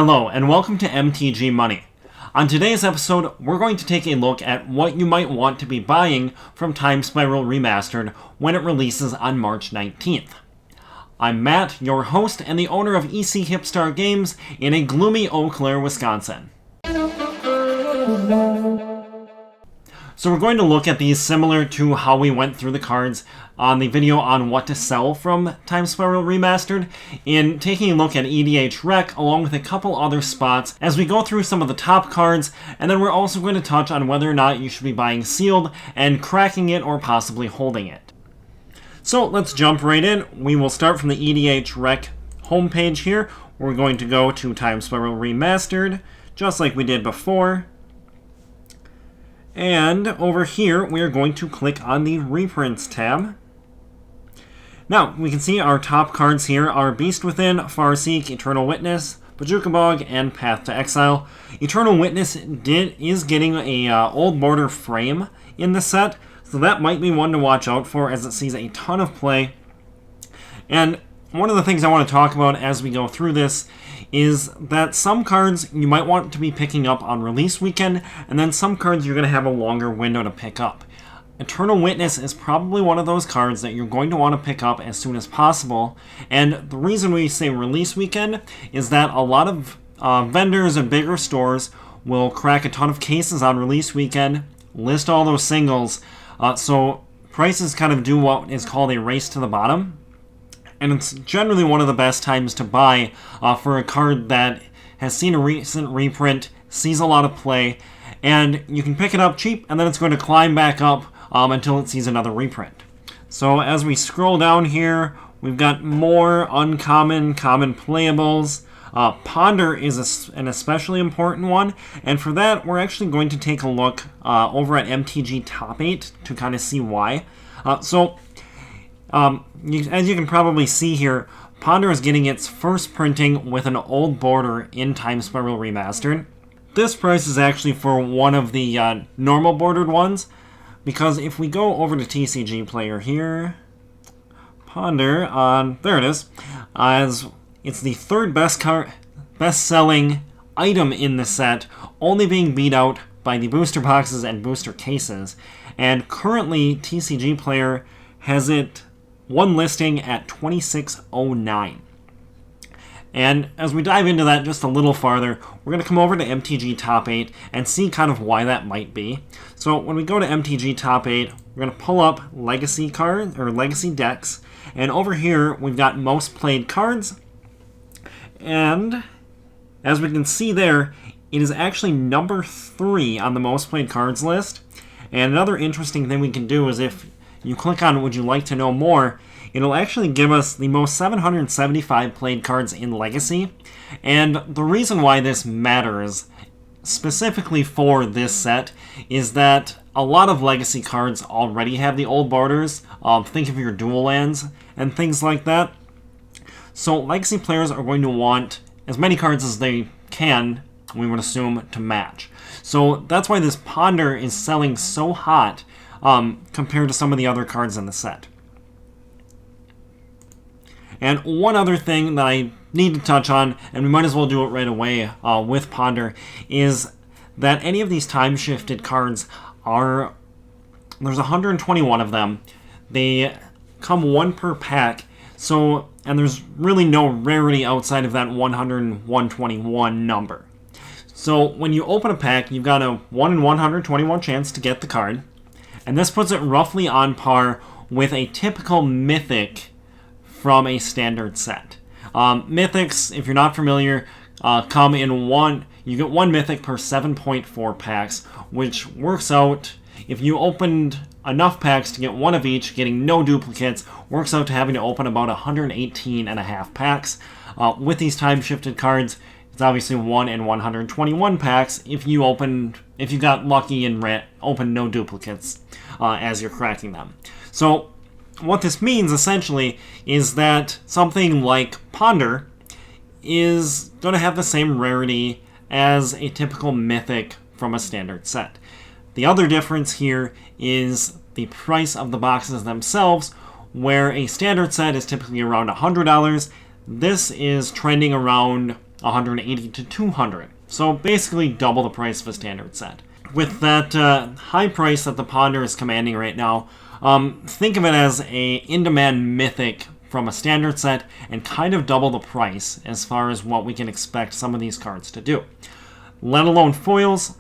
Hello, and welcome to MTG Money. On today's episode, we're going to take a look at what you might want to be buying from Time Spiral Remastered when it releases on March 19th. I'm Matt, your host and the owner of EC Hipstar Games in a gloomy Eau Claire, Wisconsin. So we're going to look at these similar to how we went through the cards on the video on what to sell from Time Spiral Remastered, in taking a look at EDH Rec along with a couple other spots as we go through some of the top cards, and then we're also going to touch on whether or not you should be buying sealed and cracking it or possibly holding it. So let's jump right in. We will start from the EDH Rec homepage here. We're going to go to Time Spiral Remastered, just like we did before. And over here, we are going to click on the Reprints tab. Now, we can see our top cards here are Beast Within, Farseek, Eternal Witness, Bojuka Bog, and Path to Exile. Eternal Witness is getting a old border frame in the set, so that might be one to watch out for as it sees a ton of play. And one of the things I want to talk about as we go through this is that some cards you might want to be picking up on release weekend, and then some cards you're going to have a longer window to pick up. Eternal Witness is probably one of those cards that you're going to want to pick up as soon as possible, and the reason we say release weekend is that a lot of vendors and bigger stores will crack a ton of cases on release weekend, list all those singles, so prices kind of do what is called a race to the bottom. And it's generally one of the best times to buy for a card that has seen a recent reprint, sees a lot of play, and you can pick it up cheap, and then it's going to climb back up until it sees another reprint. So as we scroll down here, we've got more uncommon, common playables. Ponder is an especially important one, and for that, we're actually going to take a look over at MTG Top 8 to kind of see why. As you can probably see here, Ponder is getting its first printing with an old border in Time Spiral Remastered. This price is actually for one of the normal bordered ones, because if we go over to TCG Player here, Ponder, there it is, as it's the third best-selling item in the set, only being beat out by the booster boxes and booster cases, and currently TCG Player has it one listing at $26.09. And as we dive into that just a little farther, we're going to come over to MTG Top 8 and see kind of why that might be. So when we go to MTG Top 8, we're going to pull up Legacy cards, or Legacy decks, and over here we've got Most Played Cards, and as we can see there, it is actually number 3 on the Most Played Cards list. And another interesting thing we can do is if you click on Would You Like to Know More, it'll actually give us the most 775 played cards in Legacy. And the reason why this matters, specifically for this set, is that a lot of Legacy cards already have the old borders. Think of your dual lands and things like that. So Legacy players are going to want as many cards as they can, we would assume, to match. So that's why this Ponder is selling so hot compared to some of the other cards in the set. And one other thing that I need to touch on, and we might as well do it right away with Ponder, is that any of these time-shifted cards there's 121 of them. They come one per pack, and there's really no rarity outside of that 121 number. So when you open a pack, you've got a 1 in 121 chance to get the card, and this puts it roughly on par with a typical Mythic from a standard set. Mythics, if you're not familiar, come in one. You get one Mythic per 7.4 packs, which works out, if you opened enough packs to get one of each, getting no duplicates, works out to having to open about 118.5 packs. With these time-shifted cards, it's obviously 1 in 121 packs if you got lucky and opened no duplicates as you're cracking them. So what this means, essentially, is that something like Ponder is going to have the same rarity as a typical Mythic from a standard set. The other difference here is the price of the boxes themselves, where a standard set is typically around $100. This is trending around 180 to 200. So basically double the price of a standard set. With that high price that the Ponder is commanding right now, think of it as a in-demand mythic from a standard set and kind of double the price as far as what we can expect some of these cards to do. Let alone foils.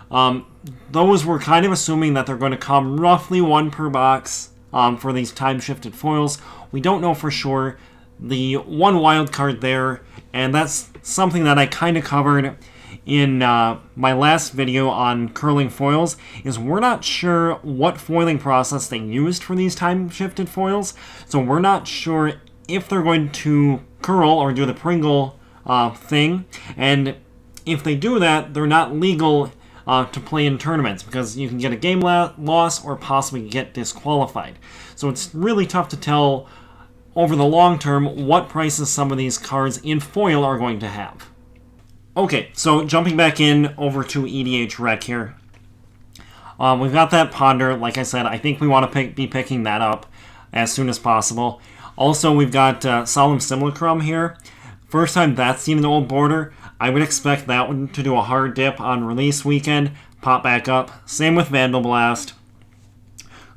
Those we're kind of assuming that they're going to come roughly one per box for these time-shifted foils. We don't know for sure. The one wild card there, and that's something that I kind of covered in my last video on curling foils, is we're not sure what foiling process they used for these time-shifted foils, so we're not sure if they're going to curl or do the Pringle thing, and if they do that, they're not legal to play in tournaments, because you can get a game loss or possibly get disqualified. So it's really tough to tell over the long term what prices some of these cards in foil are going to have. Okay, so jumping back in over to EDH Rec here. We've got that Ponder. Like I said, I think we want to be picking that up as soon as possible. Also, we've got Solemn Simulacrum here. First time that's seen in the old border. I would expect that one to do a hard dip on release weekend, pop back up. Same with Vandal Blast.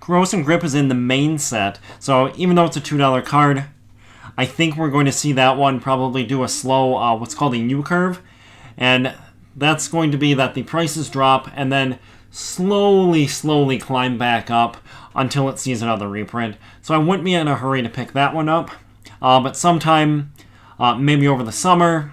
Corrosive Grip is in the main set, so even though it's a $2 card, I think we're going to see that one probably do a slow, what's called a U-curve, and that's going to be that the prices drop and then slowly climb back up until it sees another reprint. So I wouldn't be in a hurry to pick that one up, but sometime, maybe over the summer,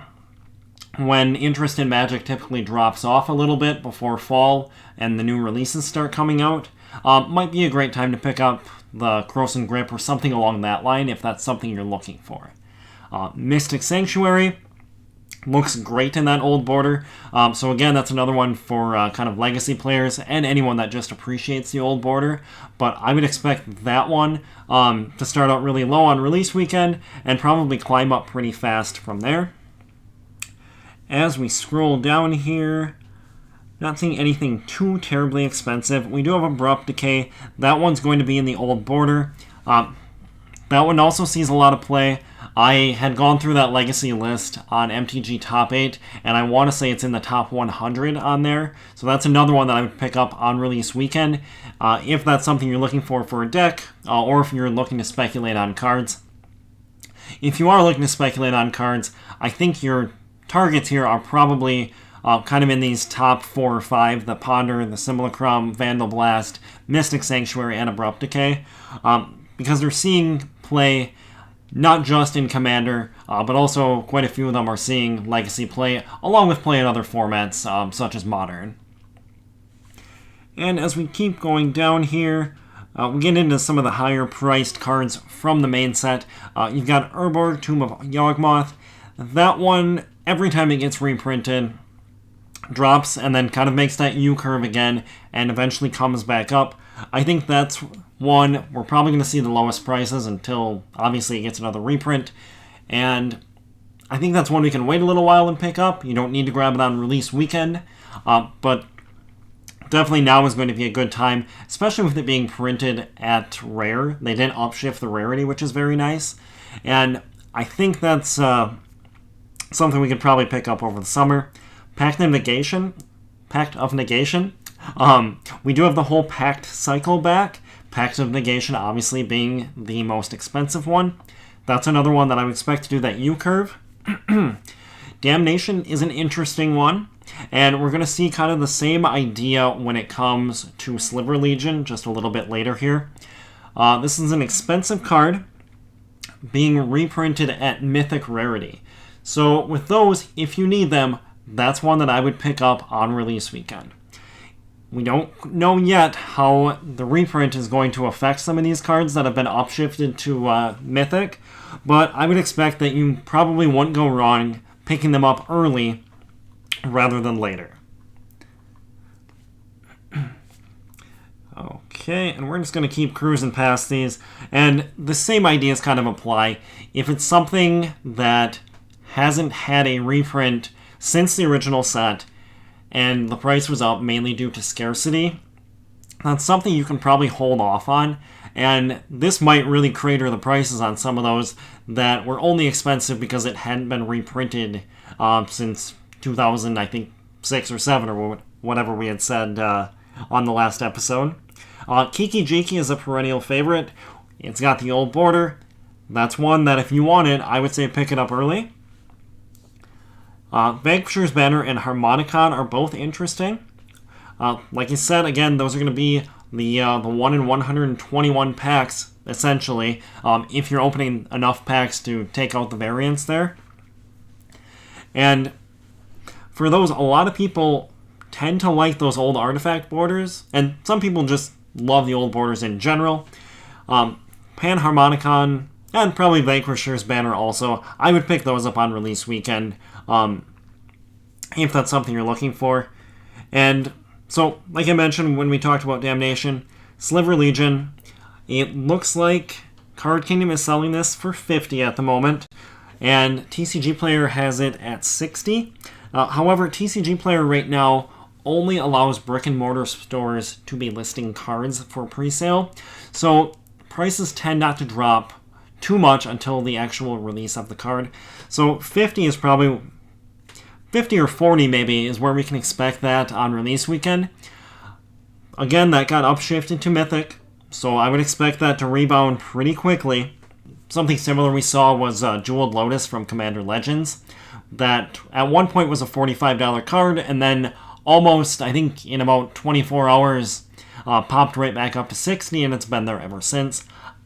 when interest in Magic typically drops off a little bit before fall and the new releases start coming out, might be a great time to pick up the Corrosive Grip or something along that line if that's something you're looking for. Mystic Sanctuary looks great in that old border. So again, that's another one for kind of legacy players and anyone that just appreciates the old border. But I would expect that one to start out really low on release weekend and probably climb up pretty fast from there. As we scroll down here, not seeing anything too terribly expensive. We do have Abrupt Decay. That one's going to be in the old border. That one also sees a lot of play. I had gone through that legacy list on MTG Top 8, and I want to say it's in the top 100 on there. So that's another one that I would pick up on release weekend, if that's something you're looking for a deck, or if you're looking to speculate on cards. If you are looking to speculate on cards, I think your targets here are probably kind of in these top 4 or 5, the Ponder, the Simulacrum, Vandal Blast, Mystic Sanctuary, and Abrupt Decay, because they're seeing play not just in Commander, but also quite a few of them are seeing Legacy play, along with play in other formats, such as Modern. And as we keep going down here, we get into some of the higher priced cards from the main set. You've got Urborg, Tomb of Yawgmoth. That one, every time it gets reprinted, drops and then kind of makes that U-curve again and eventually comes back up. I think that's one we're probably going to see the lowest prices until obviously it gets another reprint, and I think that's one we can wait a little while and pick up. You don't need to grab it on release weekend, but definitely now is going to be a good time, especially with it being printed at rare. They didn't upshift the rarity, which is very nice, and I think that's something we could probably pick up over the summer. Pact of Negation. We do have the whole Pact cycle back. Pact of Negation obviously being the most expensive one. That's another one that I would expect to do that U-curve. Damnation is an interesting one, and we're going to see kind of the same idea when it comes to Sliver Legion just a little bit later here. This is an expensive card being reprinted at Mythic rarity. So with those, if you need them, that's one that I would pick up on release weekend. We don't know yet how the reprint is going to affect some of these cards that have been upshifted to Mythic, but I would expect that you probably won't go wrong picking them up early rather than later. Okay, and we're just going to keep cruising past these, and the same ideas kind of apply. If it's something that hasn't had a reprint since the original set, and the price was up mainly due to scarcity, that's something you can probably hold off on, and this might really crater the prices on some of those that were only expensive because it hadn't been reprinted since 2000, I think 6 or 7 or whatever we had said on the last episode. Kiki Jiki is a perennial favorite. It's got the old border. That's one that if you want it, I would say pick it up early. Vanquisher's Banner and Harmonicon are both interesting. Like I said, again, those are going to be the 1 in 121 packs, essentially, if you're opening enough packs to take out the variants there. And for those, a lot of people tend to like those old artifact borders, and some people just love the old borders in general. Panharmonicon, and probably Vanquisher's Banner also. I would pick those up on release weekend, if that's something you're looking for. And so, like I mentioned when we talked about Damnation, Sliver Legion, it looks like Card Kingdom is selling this for $50 at the moment, and TCG Player has it at $60. However, TCG Player right now only allows brick and mortar stores to be listing cards for pre-sale, so prices tend not to drop too much until the actual release of the card. So 50 is probably 50 or 40 maybe is where we can expect that on release weekend. Again, that got upshifted to Mythic, so I would expect that to rebound pretty quickly. Something similar we saw was Jeweled Lotus from Commander Legends, that at one point was a $45 card, and then almost, I think in about 24 hours, popped right back up to $60, and it's been there ever since.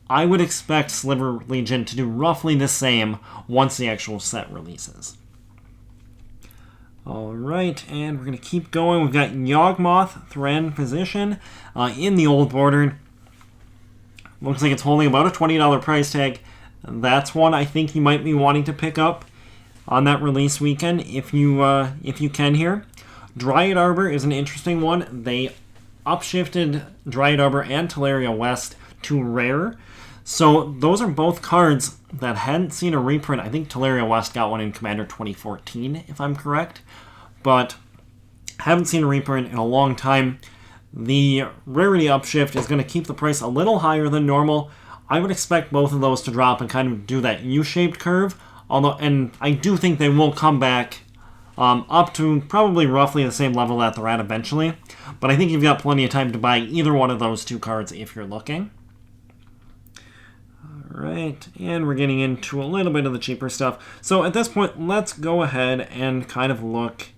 I would expect Sliver Legion to do roughly the same once the actual set releases. Alright, and we're going to keep going. We've got Yawgmoth, Thran Position, in the old border. Looks like it's holding about a $20 price tag. That's one I think you might be wanting to pick up on that release weekend if you can here. Dryad Arbor is an interesting one. They upshifted Dryad Arbor and Teleria West to rare. So those are both cards that hadn't seen a reprint. I think Teleria West got one in Commander 2014, if I'm correct. But haven't seen a reprint in a long time. The rarity upshift is going to keep the price a little higher than normal. I would expect both of those to drop and kind of do that U-shaped curve. And I do think they will come back up to probably roughly the same level that they're at eventually. But I think you've got plenty of time to buy either one of those two cards if you're looking. Alright, and we're getting into a little bit of the cheaper stuff. So at this point, let's go ahead and kind of look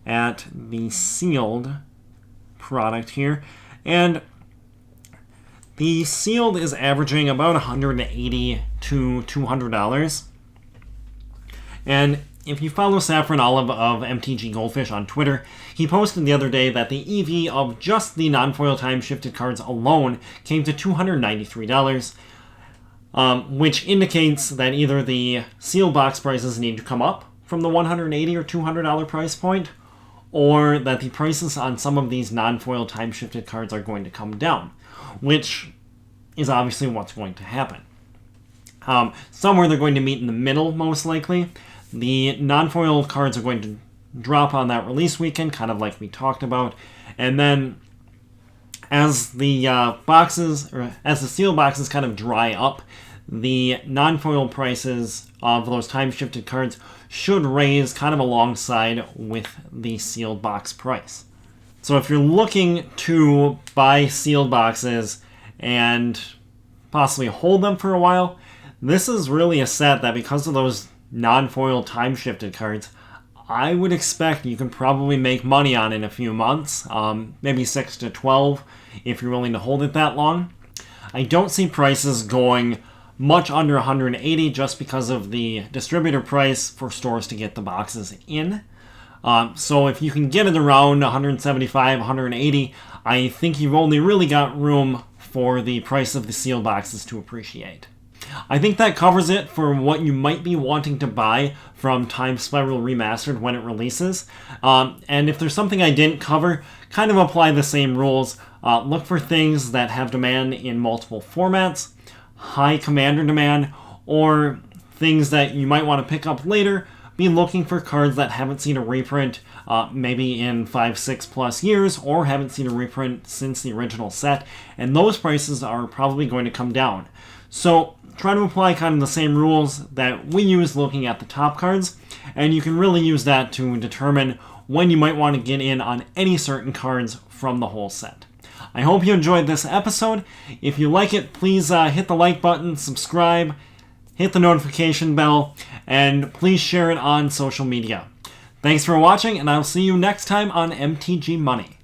at the sealed product here. And the sealed is averaging about $180 to $200. And if you follow Saffron Olive of MTG Goldfish on Twitter, he posted the other day that the EV of just the non-foil time-shifted cards alone came to $293, which indicates that either the sealed box prices need to come up from the $180 or $200 price point, or that the prices on some of these non-foil time-shifted cards are going to come down, which is obviously what's going to happen. Somewhere they're going to meet in the middle, most likely. The non-foil cards are going to drop on that release weekend, kind of like we talked about, and then as the sealed boxes kind of dry up, the non-foil prices of those time-shifted cards should raise kind of alongside with the sealed box price. So if you're looking to buy sealed boxes and possibly hold them for a while, this is really a set that, because of those non-foil time-shifted cards, I would expect you can probably make money on in a few months, maybe 6 to 12 if you're willing to hold it that long. I don't see prices going much under $180 just because of the distributor price for stores to get the boxes in. So if you can get it around $175, $180, I think you've only really got room for the price of the sealed boxes to appreciate. I think that covers it for what you might be wanting to buy from Time Spiral Remastered when it releases. And if there's something I didn't cover, kind of apply the same rules. Look for things that have demand in multiple formats, high commander demand, or things that you might want to pick up later. Be looking for cards that haven't seen a reprint maybe in 5-6 plus years, or haven't seen a reprint since the original set, and those prices are probably going to come down. So try to apply kind of the same rules that we use looking at the top cards, and you can really use that to determine when you might want to get in on any certain cards from the whole set. I hope you enjoyed this episode. If you like it, please hit the like button, subscribe, hit the notification bell, and please share it on social media. Thanks for watching, and I'll see you next time on MTG Money.